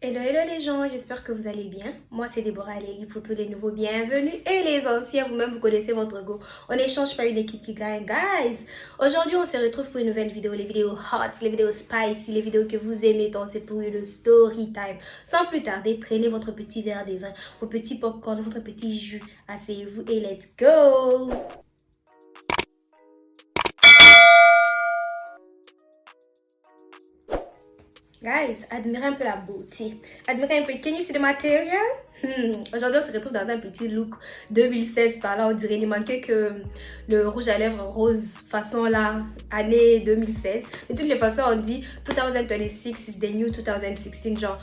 Hello, hello les gens, j'espère que vous allez bien. Moi c'est Déborah Alélie pour tous les nouveaux bienvenus et les anciens, vous-même vous connaissez votre go. On n'échange pas une équipe qui gagne, guys. Aujourd'hui on se retrouve pour une nouvelle vidéo, les vidéos hot, les vidéos spicy, les vidéos que vous aimez tant c'est pour une story time. Sans plus tarder, prenez votre petit verre de vin, vos petits popcorn, votre petit jus, asseyez-vous et let's go. Guys, admirez un peu la beauté. Admirez un peu. Can you see the material? Aujourd'hui, on se retrouve dans un petit look 2016 par là. On dirait qu'il manquait que le rouge à lèvres rose façon là, année 2016. De toutes les façons, on dit 2026 is the new 2016. Genre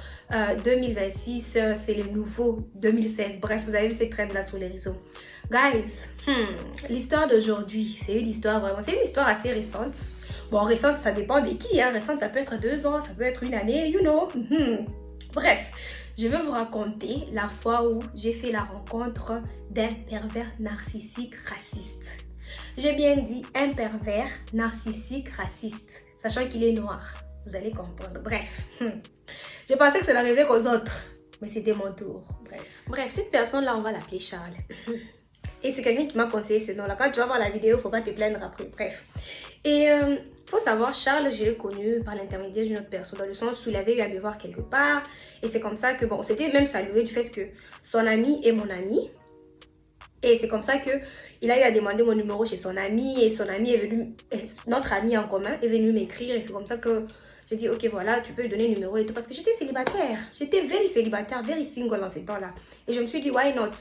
2026, c'est le nouveau 2016. Bref, vous avez vu ces trends là sur les réseaux. Guys, l'histoire d'aujourd'hui, c'est une histoire vraiment, c'est une histoire assez récente. Bon, récente, ça dépend de qui, hein. Récente, ça peut être 2 ans, ça peut être une année, you know. Bref, je vais vous raconter la fois où j'ai fait la rencontre d'un pervers narcissique raciste. J'ai bien dit un pervers narcissique raciste, sachant qu'il est noir. Vous allez comprendre. Bref, je pensais que ça n'arrivait qu'aux autres, mais c'était mon tour. Bref, cette personne-là, on va l'appeler Charles. Et c'est quelqu'un qui m'a conseillé ce nom-là. Quand tu vas voir la vidéo, faut pas te plaindre après. Bref. Et faut savoir, Charles, je l'ai connu par l'intermédiaire d'une autre personne, dans le sens où il avait eu à me voir quelque part. Et c'est comme ça que, bon, c'était même salué du fait que son ami est mon ami. Et c'est comme ça que il a eu à demander mon numéro chez son ami. Et son ami est venu, notre ami en commun est venu m'écrire. Et c'est comme ça que j'ai dit, ok, voilà, tu peux lui donner le numéro et tout. Parce que j'étais célibataire. J'étais very célibataire, very single en ces temps-là. Et je me suis dit, why not?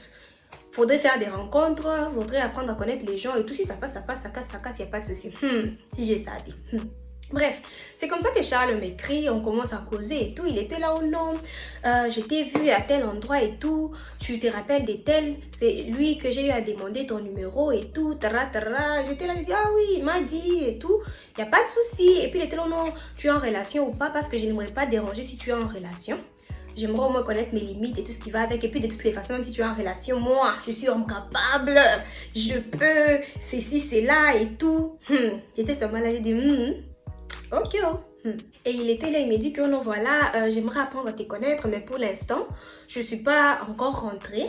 Faudrait faire des rencontres, faudrait apprendre à connaître les gens et tout. Si ça passe, ça passe, ça casse, il n'y a pas de souci. Si j'ai ça à dire. Bref, c'est comme ça que Charles m'écrit, on commence à causer et tout. Il était là ou non, je t'ai vu à tel endroit et tout. Tu te rappelles de tel, c'est lui que j'ai eu à demander ton numéro et tout. Tara, tara. J'étais là, j'ai dit, ah oui, il m'a dit et tout. Il n'y a pas de souci. Et puis il était là, non, tu es en relation ou pas, parce que je n'aimerais pas déranger si tu es en relation. J'aimerais au moins connaître mes limites et tout ce qui va avec. Et puis de toutes les façons, même si tu es en relation, moi, je suis homme capable. Je peux, c'est ci, c'est là et tout. J'étais seulement là, j'ai dit, ok. Et il était là, il m'a dit que non, voilà, j'aimerais apprendre à te connaître, mais pour l'instant, je ne suis pas encore rentrée.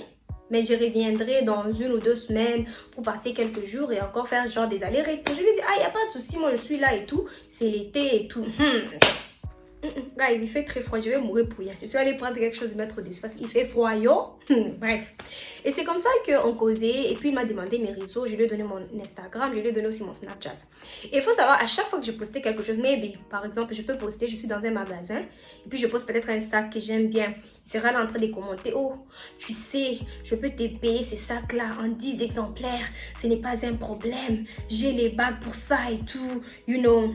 Mais je reviendrai dans 1 ou 2 semaines pour passer quelques jours et encore faire genre des allers-retours. Je lui ai dit, ah, il n'y a pas de souci, moi je suis là et tout. C'est l'été et tout. Guys, il fait très froid, je vais mourir pour rien. Je suis allée prendre quelque chose et mettre au-dessus parce qu'il fait froid, yo. Bref. Et c'est comme ça qu'on causait. Et puis il m'a demandé mes réseaux. Je lui ai donné mon Instagram, je lui ai donné aussi mon Snapchat. Et il faut savoir, à chaque fois que je postais quelque chose, maybe, par exemple, je peux poster, je suis dans un magasin. Et puis je poste peut-être un sac que j'aime bien. Il sera là en train de commenter. Oh, tu sais, je peux te payer ces sacs-là en 10 exemplaires. Ce n'est pas un problème. J'ai les bagues pour ça et tout. You know.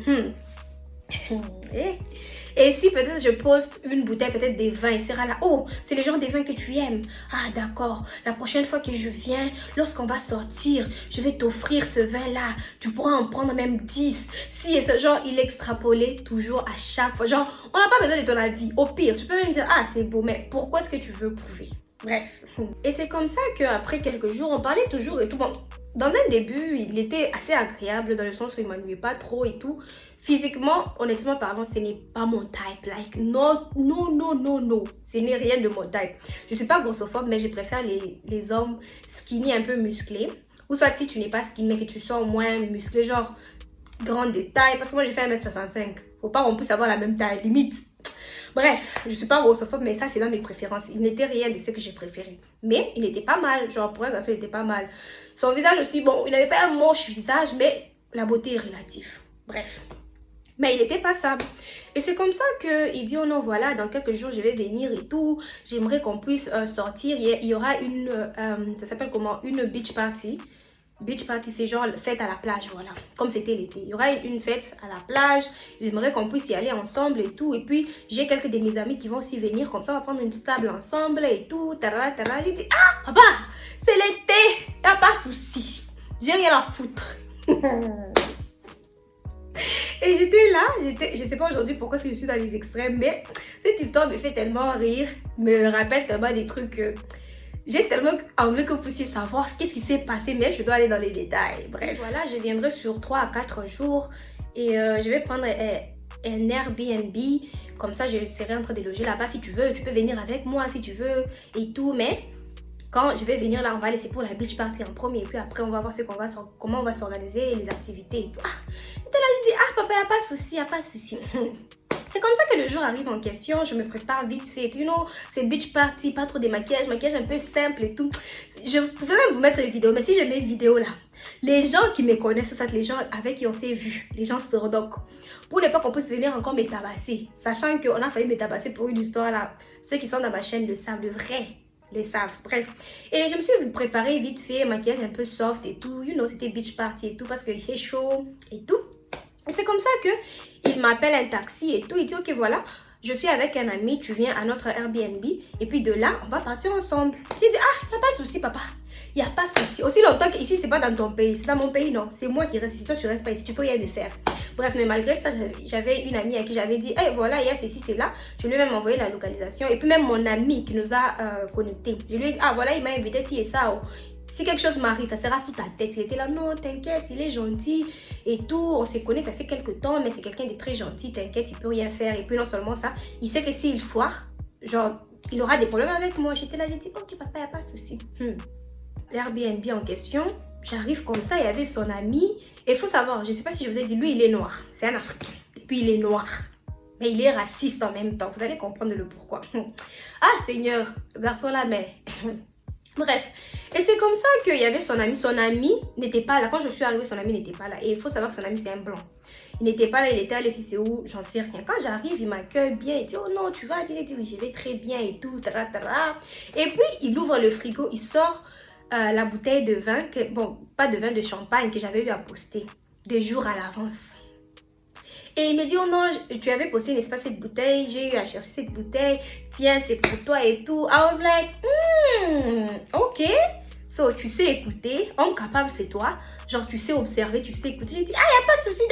Et si peut-être je poste une bouteille peut-être des vins, il sera là, oh, c'est le genre de vins que tu aimes. Ah d'accord, la prochaine fois que je viens, lorsqu'on va sortir, je vais t'offrir ce vin-là. Tu pourras en prendre même 10. Si et ce genre, il extrapolait toujours à chaque fois. Genre, on n'a pas besoin de ton avis. Au pire, tu peux même dire, ah c'est beau, mais pourquoi est-ce que tu veux prouver? Bref. Et c'est comme ça qu'après quelques jours, on parlait toujours et tout. Bon, dans un début, il était assez agréable dans le sens où il m'ennuyait pas trop et tout. Physiquement, honnêtement parlant, ce n'est pas mon type. Like, non. Ce n'est rien de mon type. Je suis pas grossophobe, mais je préfère les hommes skinny, un peu musclés. Ou soit si tu n'es pas skinny, mais que tu sois au moins musclé, genre grande de taille. Parce que moi, j'ai fait 1m65. Faut pas qu'on puisse avoir la même taille, limite. Bref, je suis pas grossophobe, mais ça, c'est dans mes préférences. Il n'était rien de ce que j'ai préféré. Mais il était pas mal. Genre, pour un garçon, il était pas mal. Son visage aussi, bon, il n'avait pas un moche visage, mais la beauté est relative. Bref. Mais il était passable. Et c'est comme ça qu'il dit, oh non, voilà, dans quelques jours, je vais venir et tout. J'aimerais qu'on puisse sortir. Il y aura une, ça s'appelle comment? Une beach party. Beach party, c'est genre fête à la plage, voilà. Comme c'était l'été. Il y aura une fête à la plage. J'aimerais qu'on puisse y aller ensemble et tout. Et puis, j'ai quelques de mes amis qui vont aussi venir. Comme ça, on va prendre une table ensemble et tout. Tarara, tarara. J'ai dit, ah, papa, c'est l'été. Il n'y a pas de souci. J'ai rien à foutre. Et j'étais là, je sais pas aujourd'hui pourquoi je suis dans les extrêmes, mais cette histoire me fait tellement rire, me rappelle tellement des trucs. J'ai tellement envie que vous puissiez savoir qu'est-ce qui s'est passé, mais je dois aller dans les détails. Bref, voilà, je viendrai sur 3 à 4 jours et je vais prendre un Airbnb. Comme ça, je serai en train de loger là-bas. Si tu veux, tu peux venir avec moi si tu veux et tout. Mais quand je vais venir là, on va laisser pour la beach party en premier. Et puis après, on va voir comment on va s'organiser, les activités et tout. Ah, et là, je dis, ah papa, il n'y a pas de souci, il n'y a pas de souci. C'est comme ça que le jour arrive en question, je me prépare vite fait, you know, c'est beach party, pas trop de maquillage un peu simple et tout. Je pouvais même vous mettre une vidéo, mais si je mets une vidéo là, les gens qui me connaissent, soit les gens avec qui on s'est vu, les gens sauront. Donc, pour ne pas qu'on puisse venir encore me tabasser, sachant qu'on a failli me tabasser pour une histoire là, ceux qui sont dans ma chaîne le savent, le vrai le savent, bref. Et je me suis préparée vite fait, maquillage un peu soft et tout, you know, c'était beach party et tout, parce qu'il fait chaud et tout. Et c'est comme ça que il m'appelle un taxi et tout. Il dit ok voilà, je suis avec un ami, tu viens à notre Airbnb et puis de là on va partir ensemble. Il dit ah, il n'y a pas de souci papa, il n'y a pas de souci. Aussi longtemps qu'ici c'est pas dans ton pays, c'est dans mon pays non, c'est moi qui reste ici, toi tu restes pas ici, tu peux rien me faire. Bref, mais malgré ça, j'avais une amie à qui j'avais dit, hey, voilà, il y a ceci, c'est là. Je lui ai même envoyé la localisation. Et puis même mon ami qui nous a connectés, je lui ai dit, ah voilà, il m'a invité, si et ça. Oh. Si quelque chose m'arrive, ça sera sous ta tête. Il était là, non, t'inquiète, il est gentil et tout. On se connaît, ça fait quelques temps, mais c'est quelqu'un de très gentil, t'inquiète, il peut rien faire. Et puis non seulement ça, il sait que s'il foire, genre, il aura des problèmes avec moi. J'étais là, j'ai dit, ok papa, il n'y a pas de souci. L'Airbnb en question, j'arrive comme ça, il y avait son ami. Et il faut savoir, je ne sais pas si je vous ai dit, lui il est noir, c'est un Africain. Et puis il est noir, mais il est raciste en même temps. Vous allez comprendre le pourquoi. Ah Seigneur, le garçon là, mais... Bref, et c'est comme ça qu'il y avait son ami. Son ami n'était pas là. Quand je suis arrivée, son ami n'était pas là. Et il faut savoir que son ami, c'est un blanc. Il n'était pas là, il était allé, si c'est où, j'en sais rien. Quand j'arrive, il m'accueille bien. Il dit, oh non, tu vas bien. Il dit, oui, je vais très bien et tout. Et puis, il ouvre le frigo, il sort la bouteille de vin, bon, pas de vin, de champagne que j'avais eu à poster des jours à l'avance. Et il me dit, oh non, tu avais posté, n'est-ce pas, cette bouteille, j'ai eu à chercher cette bouteille, tiens, c'est pour toi et tout. I was like, ok. So, tu sais écouter, homme capable, c'est toi. Genre, tu sais observer, tu sais écouter. J'ai dit, ah, il n'y a pas de souci.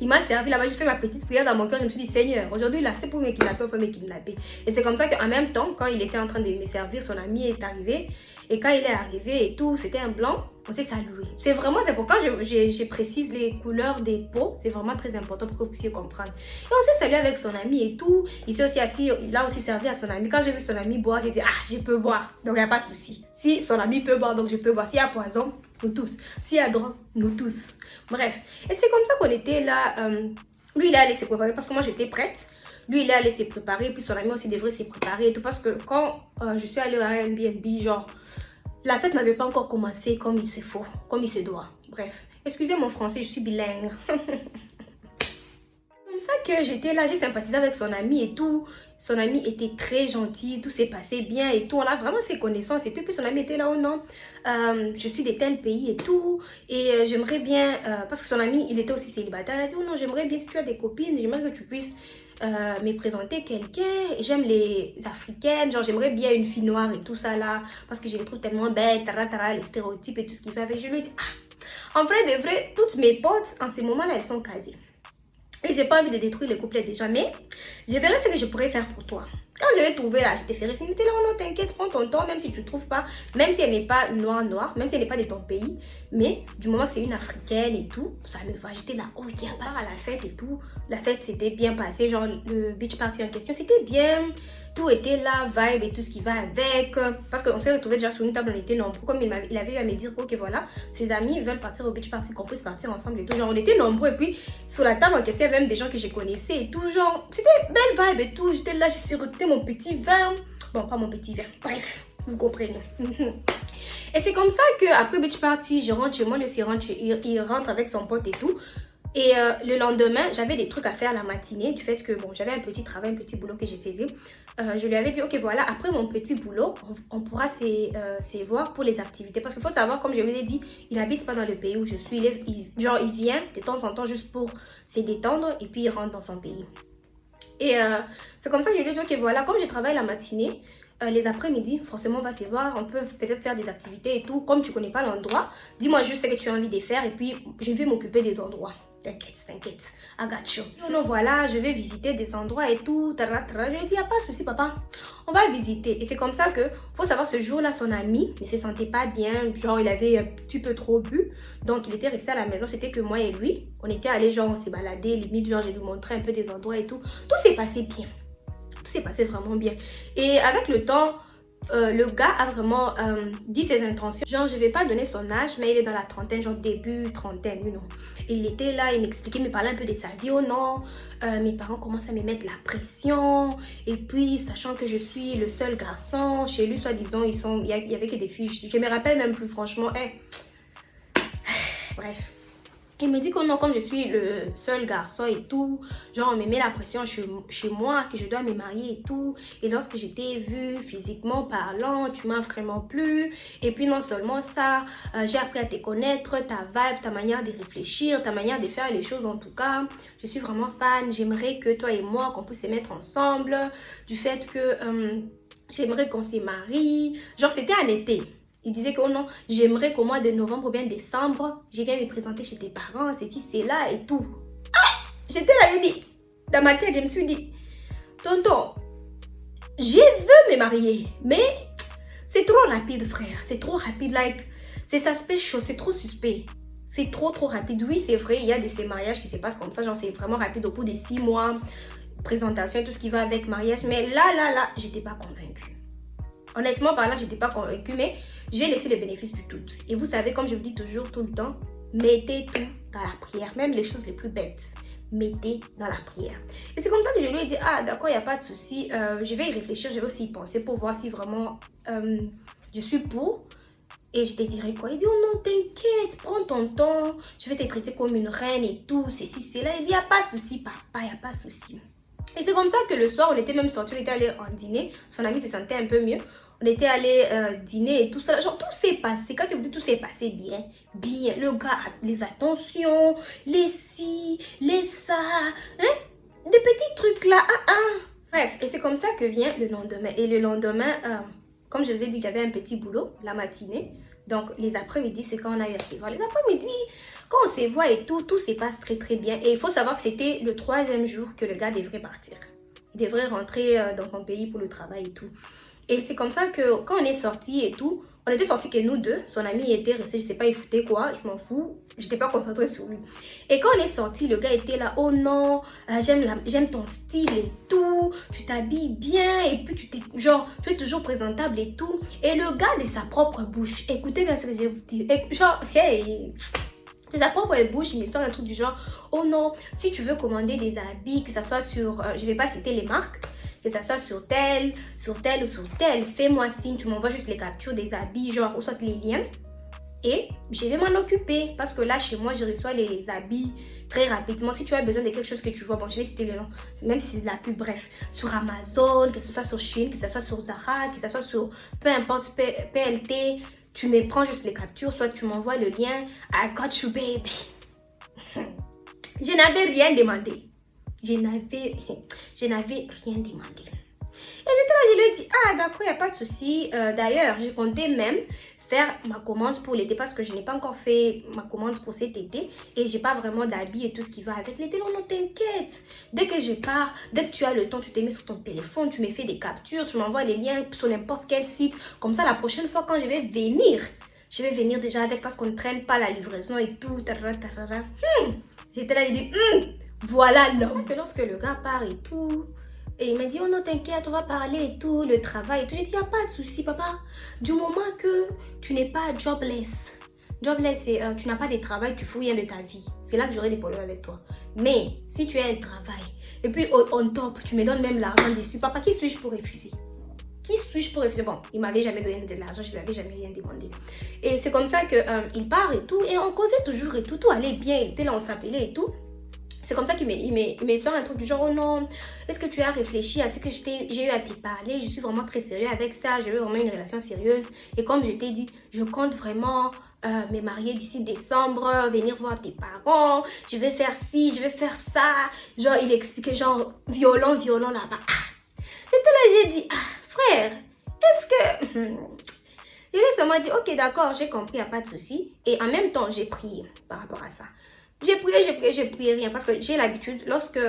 Il m'a servi là-bas, j'ai fait ma petite prière dans mon cœur. Je me suis dit, Seigneur, aujourd'hui, là, c'est pour me kidnapper, pour me kidnapper. Et c'est comme ça qu'en même temps, quand il était en train de me servir, son ami est arrivé. Et quand il est arrivé et tout, c'était un blanc, on s'est salué. C'est pourquoi je précise les couleurs des peaux. C'est vraiment très important pour que vous puissiez comprendre. Et on s'est salué avec son ami et tout. Il s'est aussi assis, il a aussi servi à son ami. Quand j'ai vu son ami boire, j'ai dit, ah, je peux boire. Donc, il n'y a pas de souci. Si son ami peut boire, donc je peux boire. S'il y a poison, nous tous. S'il y a drogue, nous tous. Bref. Et c'est comme ça qu'on était là. Lui, il est allé se préparer parce que moi, j'étais prête. Lui, il est allé se préparer. Puis son ami aussi devrait se préparer et tout. Parce que quand je suis allée à Airbnb, genre... La fête n'avait pas encore commencé comme il se faut, comme il se doit. Bref, excusez mon français, je suis bilingue. Comme ça que j'étais là, j'ai sympathisé avec son ami et tout. Son ami était très gentil, tout s'est passé bien et tout. On a vraiment fait connaissance et tout. Puis son ami était là, oh non, je suis de tel pays et tout. Et j'aimerais bien, parce que son ami, il était aussi célibataire. Il a dit, oh non, j'aimerais bien, si tu as des copines, j'aimerais que tu puisses me présenter quelqu'un. J'aime les africaines, genre j'aimerais bien une fille noire et tout ça là, parce que je les trouve tellement belles, les stéréotypes et tout ce qu'il fait avec. Je lui ai dit, ah, en vrai de vrai, toutes mes potes en ce moment là, elles sont casées. Et j'ai pas envie de détruire le couple déjà, mais je verrai ce que je pourrais faire pour toi. Quand je vais trouver là, je te ferai signe. Tu es là, non, t'inquiète, prends ton temps, même si tu ne trouves pas, même si elle n'est pas noire, même si elle n'est pas de ton pays, mais du moment que c'est une africaine et tout, ça me va. J'étais là, ok, on part à la fête et tout. La fête s'était bien passée, genre le beach party en question, c'était bien. Tout était là, vibe et tout ce qui va avec. Parce qu'on s'est retrouvés déjà sur une table, on était nombreux. Comme il avait eu à me dire, ok, voilà, ses amis veulent partir au beach party, qu'on puisse partir ensemble et tout. Genre, on était nombreux. Et puis, sur la table en question, il y avait même des gens que je connaissais et tout. Genre, c'était belle vibe et tout. J'étais là, j'ai siroté mon petit vin. Bon, pas mon petit vin. Bref, vous comprenez. Et c'est comme ça qu'après beach party, je rentre chez moi, lui aussi il rentre avec son pote et tout. Et le lendemain, j'avais des trucs à faire la matinée du fait que bon, j'avais un petit travail, un petit boulot que je faisais. Je lui avais dit, ok, voilà, après mon petit boulot, on pourra se voir pour les activités. Parce qu'il faut savoir, comme je vous ai dit, il n'habite pas dans le pays où je suis. Genre, il vient de temps en temps juste pour se détendre et puis il rentre dans son pays. Et c'est comme ça que je lui ai dit, ok, voilà, comme je travaille la matinée, les après-midi, forcément, on va se voir. On peut peut-être faire des activités et tout. Comme tu connais pas l'endroit, dis-moi juste ce que tu as envie de faire et puis je vais m'occuper des endroits. T'inquiète, t'inquiète. I got you. Non, non, voilà, je vais visiter des endroits et tout. Je lui ai dit, y a pas de souci, papa. On va visiter. Et c'est comme ça que, faut savoir, ce jour-là, son ami ne se sentait pas bien. Genre, il avait un petit peu trop bu. Donc, il était resté à la maison. C'était que moi et lui. On était allés, genre, on s'est baladé. Limite, genre, je lui montrais un peu des endroits et tout. Tout s'est passé bien. Tout s'est passé vraiment bien. Et avec le temps, le gars a vraiment dit ses intentions. Genre, je vais pas donner son âge, mais il est dans la trentaine, genre début trentaine, you know. Et il était là, il m'expliquait, il me parlait un peu de sa vie. Oh non, mes parents commencent à me mettre la pression. Et puis, sachant que je suis le seul garçon, chez lui, soi-disant, il y avait que des filles. Je me rappelle même plus, franchement. Bref. Il me dit que non, comme je suis le seul garçon et tout, genre on me met la pression chez moi, que je dois me marier et tout. Et lorsque je t'ai vu physiquement parlant, tu m'as vraiment plu. Et puis non seulement ça, j'ai appris à te connaître, ta vibe, ta manière de réfléchir, ta manière de faire les choses en tout cas. Je suis vraiment fan, j'aimerais que toi et moi, qu'on puisse se mettre ensemble. Du fait que j'aimerais qu'on se marie. Genre c'était en été. Il disait que oh non, j'aimerais qu'au mois de novembre ou bien décembre, je viens me présenter chez tes parents, ceci, c'est là et tout. Ah! J'étais là, j'ai dit, dans ma tête, je me suis dit, tonton, je veux me marier, mais c'est trop rapide, frère. C'est trop rapide, like, c'est suspicious, c'est trop suspect. C'est trop rapide. Oui, c'est vrai, il y a ces mariages qui se passent comme ça, genre c'est vraiment rapide au bout de 6 mois, présentation et tout ce qui va avec mariage. Mais là, j'étais pas convaincue. Honnêtement, par là, j'étais pas convaincue, mais j'ai laissé les bénéfices du doute. Et vous savez, comme je vous dis toujours, tout le temps, mettez tout dans la prière. Même les choses les plus bêtes, mettez dans la prière. Et c'est comme ça que je lui ai dit, ah d'accord, il n'y a pas de souci. Je vais y réfléchir, je vais aussi y penser pour voir si vraiment je suis pour. Et je te dirai quoi? Il dit, oh non, t'inquiète, prends ton temps. Je vais te traiter comme une reine et tout, ceci, cela. Il dit, il n'y a pas de souci, papa, il n'y a pas de souci. Et c'est comme ça que le soir, on était même sortis, on était allé en dîner. Son ami se sentait un peu mieux. On était allé dîner et tout ça. Genre, tout s'est passé. Quand je vous dis tout s'est passé bien, bien. Le gars a les attentions, les ci, les ça. Hein? Des petits trucs là. Bref, et c'est comme ça que vient le lendemain. Et le lendemain, comme je vous ai dit, j'avais un petit boulot la matinée. Donc, les après-midi, c'est quand on a eu à se voir. Les après-midi, quand on se voit et tout, tout se passe très bien. Et il faut savoir que c'était le 3e jour que le gars devrait partir. Il devrait rentrer dans son pays pour le travail et tout. Et c'est comme ça que quand on est sortis et tout, on était sortis que nous deux. Son ami était resté, je sais pas, il foutait quoi, je m'en fous. J'étais pas concentrée sur lui. Et quand on est sortis, le gars était là, oh non, j'aime ton style et tout. Tu t'habilles bien et puis genre, tu es toujours présentable et tout. Et le gars de sa propre bouche, écoutez bien ce que je vais vous dire. Genre, hey, de sa propre bouche, il me sort un truc du genre, oh non, si tu veux commander des habits, que ça soit sur, je vais pas citer les marques, que ça soit sur tel ou sur tel, fais-moi signe, tu m'envoies juste les captures des habits, genre, ou soit les liens. Et je vais m'en occuper parce que là, chez moi, je reçois les habits très rapidement. Si tu as besoin de quelque chose que tu vois, bon, je vais citer le nom, même si c'est de la pub, bref, sur Amazon, que ce soit sur Shein, que ce soit sur Zara, que ce soit sur peu importe, PLT, tu me prends juste les captures, soit tu m'envoies le lien. I got you, baby. Je n'avais rien demandé. Je n'avais rien demandé. Et j'étais là, je lui ai dit, ah d'accord, il n'y a pas de souci. D'ailleurs, je comptais même faire ma commande pour l'été parce que je n'ai pas encore fait ma commande pour cet été et j'ai pas vraiment d'habits et tout ce qui va avec l'été. Non, non, t'inquiète. Dès que je pars, dès que tu as le temps, tu te mets sur ton téléphone, tu me fais des captures, tu m'envoies les liens sur n'importe quel site. Comme ça, la prochaine fois quand je vais venir déjà avec parce qu'on ne traîne pas la livraison et tout. J'étais là, il dit, voilà l'homme. C'est ça que lorsque le gars part et tout, et il m'a dit, oh non, t'inquiète, on va parler et tout, le travail et tout. J'ai dit, il n'y a pas de souci, papa. Du moment que tu n'es pas jobless. Jobless, c'est tu n'as pas de travail, tu fous rien de ta vie. C'est là que j'aurai des problèmes avec toi. Mais si tu as un travail, et puis on top, tu me donnes même l'argent dessus, papa, qui suis-je pour refuser? Qui suis-je pour refuser? Bon, il m'avait jamais donné de l'argent, je ne lui avais jamais rien demandé. Et c'est comme ça qu'il part et tout, et on causait toujours et tout, tout allait bien, il était là, on s'appelait et tout. C'est comme ça qu'il me sort un truc du genre, oh non, est-ce que tu as réfléchi à ce que j'ai eu à te parler? Je suis vraiment très sérieux avec ça, je veux vraiment une relation sérieuse. Et comme je t'ai dit, je compte vraiment me marier d'ici décembre, venir voir tes parents, je vais faire ci, je vais faire ça. Genre, il expliquait genre, violent là-bas. C'était là, j'ai dit, frère, est-ce que... Je lui ai seulement dit, ok, d'accord, j'ai compris, il n'y a pas de souci. Et en même temps, j'ai prié par rapport à ça. J'ai prié, rien. Parce que j'ai l'habitude, lorsque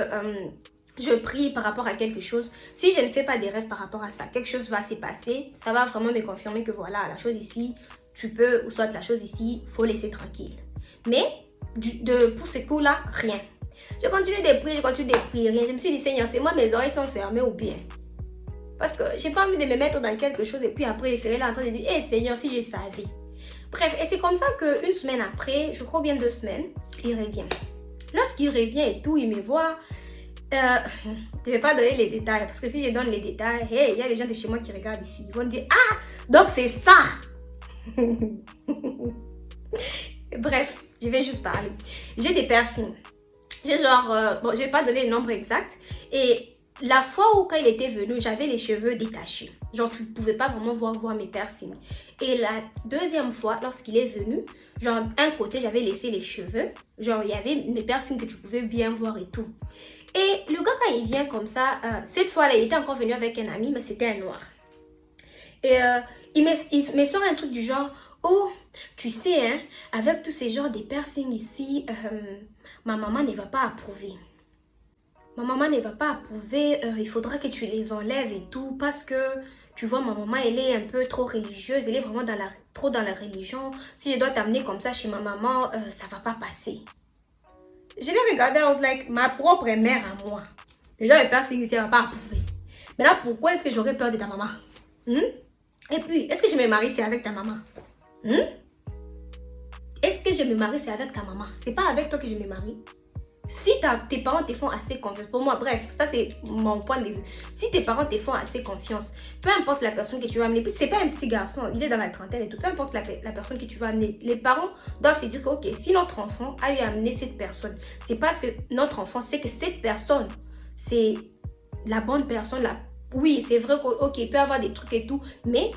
je prie par rapport à quelque chose, si je ne fais pas des rêves par rapport à ça, quelque chose va se passer, ça va vraiment me confirmer que voilà, la chose ici, tu peux, ou soit la chose ici, faut laisser tranquille. Mais pour ce coup-là, rien. Je continue de prier, rien. Je me suis dit, Seigneur, c'est moi, mes oreilles sont fermées ou bien. Parce que j'ai pas envie de me mettre dans quelque chose et puis après, je serai là en train de dire, hé Seigneur, si je savais. Bref, et c'est comme ça qu'une semaine après, je crois bien 2 semaines, il revient. Lorsqu'il revient et tout, il me voit. Je ne vais pas donner les détails parce que si je donne les détails, hey, il y a les gens de chez moi qui regardent ici. Ils vont dire, ah, donc c'est ça. Bref, je vais juste parler. J'ai des piercings. J'ai genre, bon, je vais pas donner le nombre exact. Et la fois où quand il était venu, j'avais les cheveux détachés. Genre, tu ne pouvais pas vraiment voir mes piercings. Et la deuxième fois, lorsqu'il est venu, genre, un côté, j'avais laissé les cheveux. Genre, il y avait mes piercings que tu pouvais bien voir et tout. Et le gars, quand il vient comme ça, cette fois-là, il était encore venu avec un ami, mais c'était un noir. Et il me sort un truc du genre, oh, tu sais, hein, avec tous ces genres de piercings ici, ma maman ne va pas approuver. Ma maman ne va pas approuver, il faudra que tu les enlèves et tout, parce que, tu vois, ma maman, elle est un peu trop religieuse, elle est vraiment trop dans la religion. Si je dois t'amener comme ça chez ma maman, ça va pas passer. Je l'ai regardé, I was like, ma propre mère à moi. Déjà, le père, c'est qu'elle ne va pas approuver. Maintenant, pourquoi est-ce que j'aurais peur de ta maman? Et puis, est-ce que je me marie, c'est avec ta maman? Est-ce que je me marie, c'est avec ta maman? C'est pas avec toi que je me marie. Si tes parents te font assez confiance, pour moi, bref, ça c'est mon point de vue. Si tes parents te font assez confiance, peu importe la personne que tu vas amener, puis c'est pas un petit garçon, il est dans la trentaine et tout, peu importe la personne que tu vas amener, les parents doivent se dire que, ok, si notre enfant a eu à amener cette personne, c'est parce que notre enfant sait que cette personne, c'est la bonne personne. Oui, c'est vrai qu'il peut avoir des trucs et tout, mais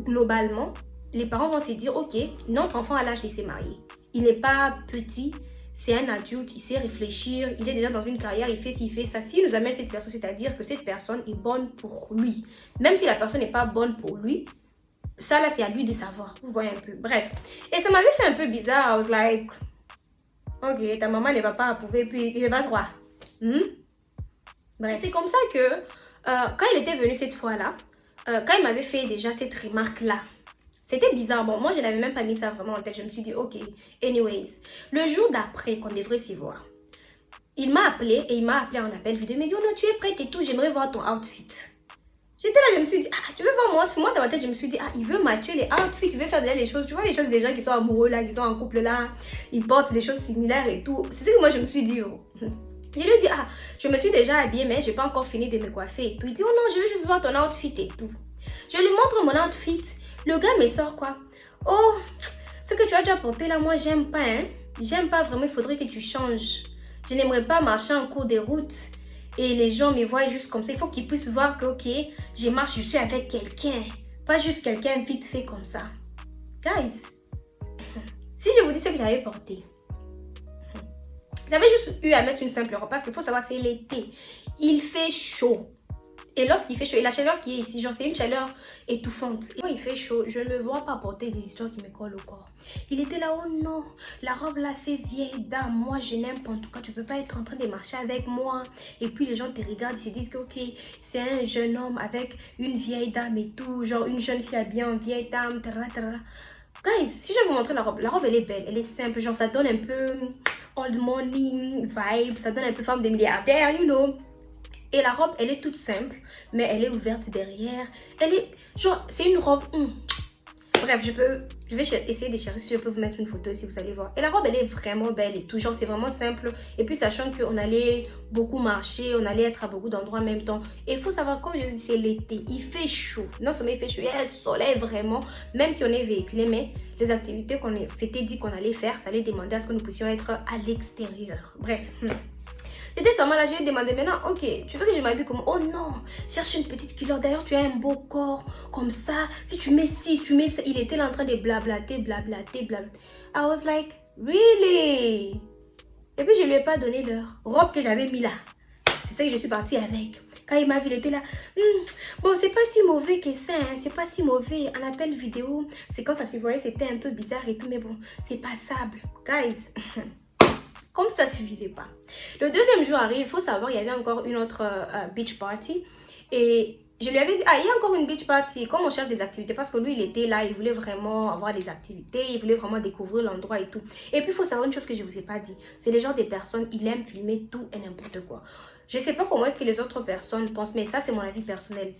globalement, les parents vont se dire, ok, notre enfant a l'âge de se marier. Il n'est pas petit. C'est un adulte, il sait réfléchir, il est déjà dans une carrière, il fait ci, il fait ça. S'il nous amène cette personne, c'est-à-dire que cette personne est bonne pour lui. Même si la personne n'est pas bonne pour lui, ça là, c'est à lui de savoir. Vous voyez un peu. Bref. Et ça m'avait fait un peu bizarre. I was like, ok, ta maman ne va pas approuver, puis il va se voir. Bref. C'est comme ça que, quand il était venu cette fois-là, quand il m'avait fait déjà cette remarque-là, c'était bizarre. Bon, moi, je n'avais même pas mis ça vraiment en tête. Je me suis dit, ok, anyways. Le jour d'après, qu'on devrait s'y voir, il m'a appelé et il m'a appelé en appel vidéo. Il m'a dit, oh non, tu es prête et tout, j'aimerais voir ton outfit. J'étais là, je me suis dit, ah, tu veux voir mon outfit? Moi, dans ma tête, je me suis dit, ah, il veut matcher les outfits, il veut faire déjà les choses. Tu vois, les choses des gens qui sont amoureux là, qui sont en couple là, ils portent des choses similaires et tout. C'est ce que moi, je me suis dit, oh. Je lui ai dit, ah, je me suis déjà habillée, mais je n'ai pas encore fini de me coiffer et tout. Il dit, oh non, je veux juste voir ton outfit et tout. Je lui montre mon outfit. Le gars me sort quoi? Oh, ce que tu as déjà porté là, moi j'aime pas, hein. J'aime pas vraiment, il faudrait que tu changes. Je n'aimerais pas marcher en cours de route et les gens me voient juste comme ça. Il faut qu'ils puissent voir que, ok, je marche, je suis avec quelqu'un. Pas juste quelqu'un vite fait comme ça. Guys, si je vous dis ce que j'avais porté, j'avais juste eu à mettre une simple robe parce qu'il faut savoir, c'est l'été. Il fait chaud. Et lorsqu'il fait chaud, et la chaleur qui est ici, genre c'est une chaleur étouffante. Et quand il fait chaud, je ne me vois pas porter des histoires qui me collent au corps. Il était là, oh non, la robe l'a fait vieille dame. Moi, je n'aime pas. En tout cas, tu peux pas être en train de marcher avec moi. Et puis les gens te regardent, ils se disent que ok, c'est un jeune homme avec une vieille dame et tout. Genre une jeune fille habillée en vieille dame. Guys, si je vous montrer la robe elle est belle, elle est simple. Genre ça donne un peu old money vibe, ça donne un peu femme de milliardaire, you know. Et la robe, elle est toute simple, mais elle est ouverte derrière. Elle est, genre, c'est une robe... Bref, je vais essayer de chercher si je peux vous mettre une photo si vous allez voir. Et la robe, elle est vraiment belle et tout. Genre, c'est vraiment simple. Et puis, sachant qu'on allait beaucoup marcher, on allait être à beaucoup d'endroits en même temps. Et il faut savoir, comme je dis, c'est l'été. Il fait chaud. Non seulement il fait chaud, il y a un soleil vraiment. Même si on est véhiculé, mais les activités qu'on s'était dit qu'on allait faire, ça allait demander à ce que nous puissions être à l'extérieur. Bref. J'étais seulement là, je lui ai demandé maintenant, ok, tu veux que je m'habille comme... Oh non, cherche une petite culotte. D'ailleurs, tu as un beau corps comme ça. Si tu mets ci, tu mets ça. Il était là en train de blablater. I was like, really? Et puis, je lui ai pas donné leur robe que j'avais mis là. C'est ça que je suis partie avec. Quand il m'a vu, il était là. Bon, c'est pas si mauvais que ça, hein. C'est pas si mauvais. En appel vidéo, c'est quand ça se voyait, c'était un peu bizarre et tout. Mais bon, c'est passable. Guys... Comme ça suffisait pas. Le deuxième jour arrive, il faut savoir, il y avait encore une autre beach party. Et je lui avais dit, ah, il y a encore une beach party. Comme on cherche des activités, parce que lui, il était là, il voulait vraiment avoir des activités, il voulait vraiment découvrir l'endroit et tout. Et puis, il faut savoir une chose que je ne vous ai pas dit. C'est les genres des personnes, ils aiment filmer tout et n'importe quoi. Je ne sais pas comment est-ce que les autres personnes pensent, mais ça, c'est mon avis personnel.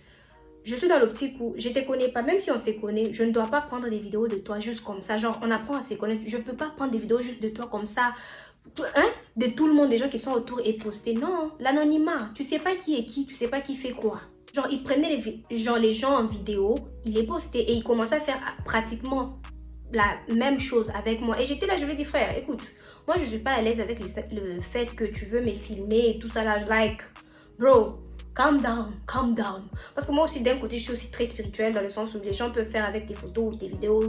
Je suis dans l'optique où je ne te connais pas, même si on se connaît, je ne dois pas prendre des vidéos de toi juste comme ça. Genre, on apprend à se connaître. Je ne peux pas prendre des vidéos juste de toi comme ça. Hein, de tout le monde, des gens qui sont autour et poster. Non, l'anonymat, tu sais pas qui est qui, tu sais pas qui fait quoi. Genre, il prenait les gens en vidéo, il les postait et il commençait à faire pratiquement la même chose avec moi. Et j'étais là, je lui ai dit, frère, écoute, moi je suis pas à l'aise avec le fait que tu veux me filmer et tout ça là. Like, bro, calm down, calm down. Parce que moi aussi, d'un côté, je suis aussi très spirituelle dans le sens où les gens peuvent faire avec des photos ou des vidéos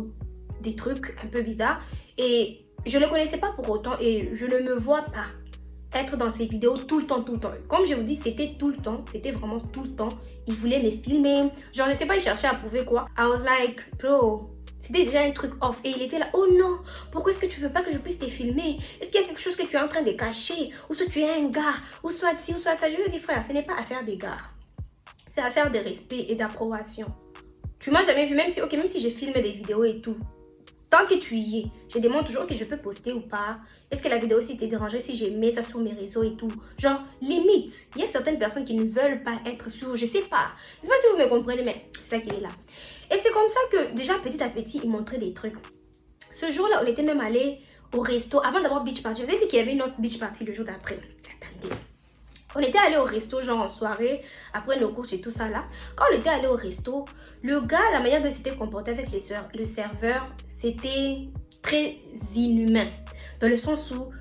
des trucs un peu bizarres. Et je ne le connaissais pas pour autant et je ne me vois pas être dans ces vidéos tout le temps, tout le temps. Comme je vous dis, c'était tout le temps, c'était vraiment tout le temps. Il voulait me filmer. Genre, je sais pas, il cherchait à prouver quoi. I was like, bro, c'était déjà un truc off. Et il était là, oh non, pourquoi est-ce que tu veux pas que je puisse te filmer? Est-ce qu'il y a quelque chose que tu es en train de cacher? Ou soit tu es un gars, ou soit ci, ou soit ça. Je lui ai dit, frère, ce n'est pas affaire d'égard. C'est affaire de respect et d'approbation. Tu m'as jamais vu, même si, ok, même si je filme des vidéos et tout. Tant que tu y es, je demande toujours que je peux poster ou pas. Est-ce que la vidéo aussi t'est dérangée si j'ai mis ça sur mes réseaux et tout. Genre, limite, il y a certaines personnes qui ne veulent pas être sur, je sais pas. Je sais pas si vous me comprenez, mais c'est ça qui est là. Et c'est comme ça que, déjà, petit à petit, il montrait des trucs. Ce jour-là, on était même allé au resto, avant d'avoir beach party. Je vous ai dit qu'il y avait une autre beach party le jour d'après. Attendez. On était allé au resto, genre en soirée, après nos courses et tout ça là. Quand on était allé au resto, le gars, la manière dont il s'était comporté avec le serveur, c'était très inhumain. Dans le sens où,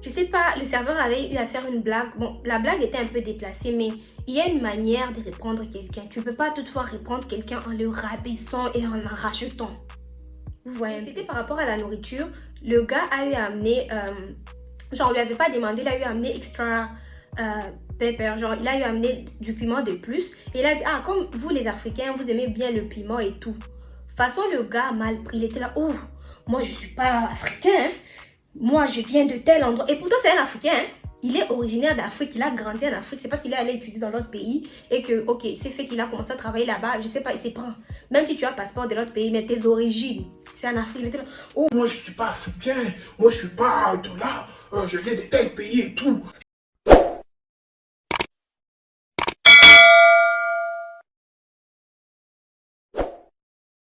je sais pas, le serveur avait eu à faire une blague. Bon, la blague était un peu déplacée, mais il y a une manière de répondre quelqu'un. Tu ne peux pas toutefois répondre quelqu'un en le rabaissant et en rachetant. Vous voyez, c'était par rapport à la nourriture. Le gars a eu à amener, genre on lui avait pas demandé, il a eu à amener extra pepper, genre il a eu à amener du piment de plus. Et il a dit, ah, comme vous les Africains, vous aimez bien le piment et tout. Façon, le gars a mal pris, il était là, oh, moi je suis pas africain, hein. Moi je viens de tel endroit. Et pourtant c'est un Africain, hein. Il est originaire d'Afrique, il a grandi en Afrique. C'est parce qu'il est allé étudier dans l'autre pays et que, ok, c'est fait qu'il a commencé à travailler là-bas. Je sais pas, il s'est prend. Même si tu as un passeport de l'autre pays, mais tes origines, c'est en Afrique. Il était là, oh, moi je suis pas africain, moi je suis pas de là, je viens de tel pays et tout.